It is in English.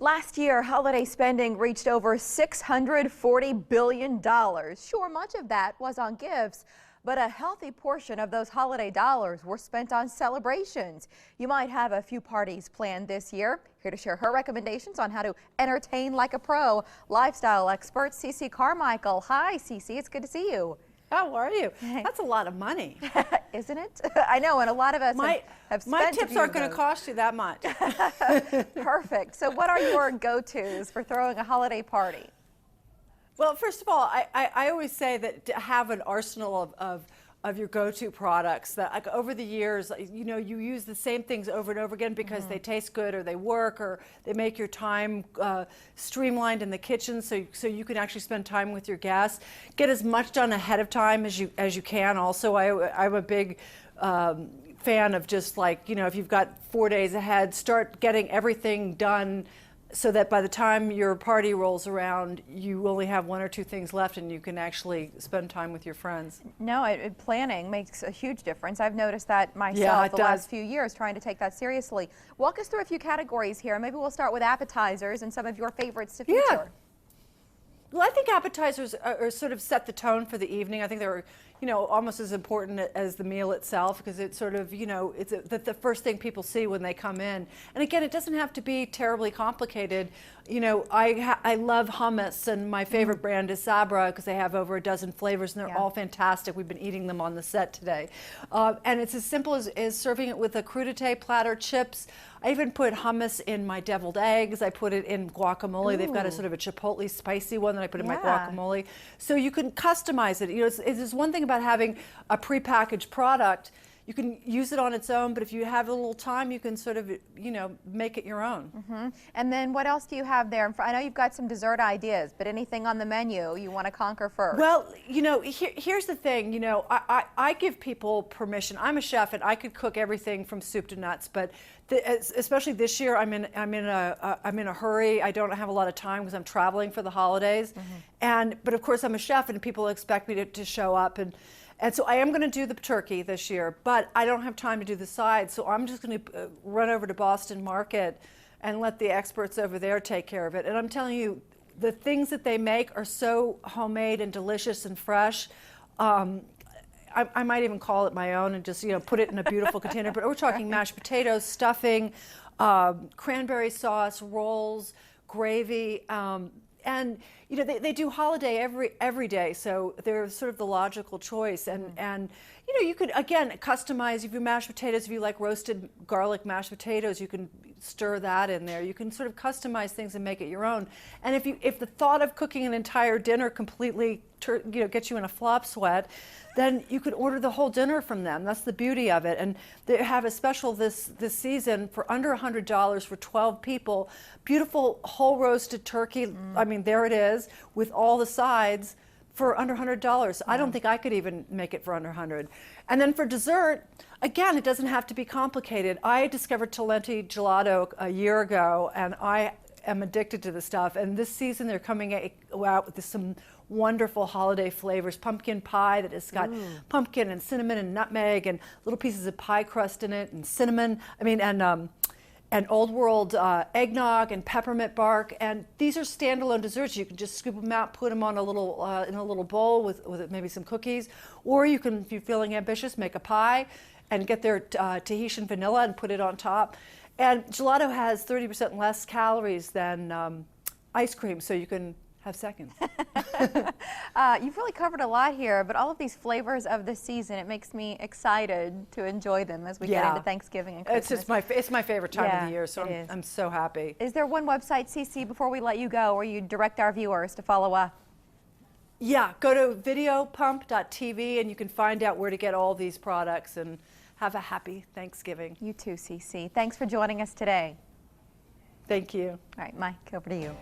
Last year, holiday spending reached over $640 billion. Sure, much of that was on gifts, but a healthy portion of those holiday dollars were spent on celebrations. You might have a few parties planned this year. Here to share her recommendations on how to entertain like a pro, lifestyle expert Ceci Carmichael. Hi, Ceci. It's good to see you. How are you? That's a lot of money. Isn't it? I know, and a lot of us have spent my tips aren't going to cost you that much. Perfect. So what are your go-tos for throwing a holiday party? Well, first of all, I always say that to have an arsenal of your go-to products that, like, over the years, you know, you use the same things over and over again because they taste good or they work or they make your time streamlined in the kitchen, so you can actually spend time with your guests. Get as much done ahead of time as you can. Also, I'm a big fan of just, like, you know, if you've got 4 days ahead, start getting everything done so that by the time your party rolls around, you only have 1 or 2 things left and you can actually spend time with your friends. No, planning makes a huge difference. I've noticed that myself the last few years, trying to take that seriously. Walk us through a few categories here. Maybe we'll start with appetizers and some of your favorites to feature. Yeah. Well, I think appetizers are sort of set the tone for the evening. I think they're, you know, almost as important as the meal itself, because it's sort of, you know, it's the first thing people see when they come in. And again, it doesn't have to be terribly complicated. You know, I love hummus, and my favorite brand is Sabra because they have over a dozen flavors, and they're all fantastic. We've been eating them on the set today. And it's as simple as serving it with a crudité platter, chips. I even put hummus in my deviled eggs. I put it in guacamole. Ooh. They've got a sort of a chipotle spicy one that I put in my guacamole. So you can customize it. You know, it's one thing about having a prepackaged product. You can use it on its own, but if you have a little time, you can sort of, you know, make it your own. And then what else do you have there? I know you've got some dessert ideas, but anything on the menu you want to conquer first? Well, you know, here's the thing. You know, I give people permission. I'm a chef, and I could cook everything from soup to nuts, but especially this year, I'm in a hurry. I don't have a lot of time because I'm traveling for the holidays, but of course I'm a chef, and people expect me to show up, and so I am going to do the turkey this year, but I don't have time to do the sides, so I'm just going to run over to Boston Market and let the experts over there take care of it. And I'm telling you, the things that they make are so homemade and delicious and fresh. I might even call it my own and just, you know, put it in a beautiful container. But we're talking mashed potatoes, stuffing, cranberry sauce, rolls, gravy. And, you know, they do holiday every day, so they're sort of the logical choice. And you know, you could, again, customize. If you mashed potatoes, if you like roasted garlic mashed potatoes, you can stir that in there. You can sort of customize things and make it your own. And if the thought of cooking an entire dinner completely, you know, gets you in a flop sweat, then you could order the whole dinner from them. That's the beauty of it. And they have a special this season for under $100 for 12 people. Beautiful whole roasted turkey. I mean, there it is with all the sides for under $100. I don't think I could even make it for under $100. And then for dessert, again, it doesn't have to be complicated. I discovered Talenti gelato a year ago, and I am addicted to the stuff. And this season, they're coming out with some wonderful holiday flavors. Pumpkin pie that has got pumpkin and cinnamon and nutmeg and little pieces of pie crust in it, and cinnamon. I mean, and old world eggnog and peppermint bark. And these are standalone desserts. You can just scoop them out, put them on a little in a little bowl with maybe some cookies, or you can, if you're feeling ambitious, make a pie and get their Tahitian vanilla and put it on top. And gelato has 30% less calories than ice cream, so you can have seconds. You've really covered a lot here, but all of these flavors of the season, it makes me excited to enjoy them as we get into Thanksgiving and Christmas. It's my favorite time of the year, so I'm so happy. Is there one website, Ceci, before we let you go, where you direct our viewers to follow up? Yeah, go to videopump.tv and you can find out where to get all these products, and have a happy Thanksgiving. You too, Ceci. Thanks for joining us today. Thank you. All right, Mike, over to you.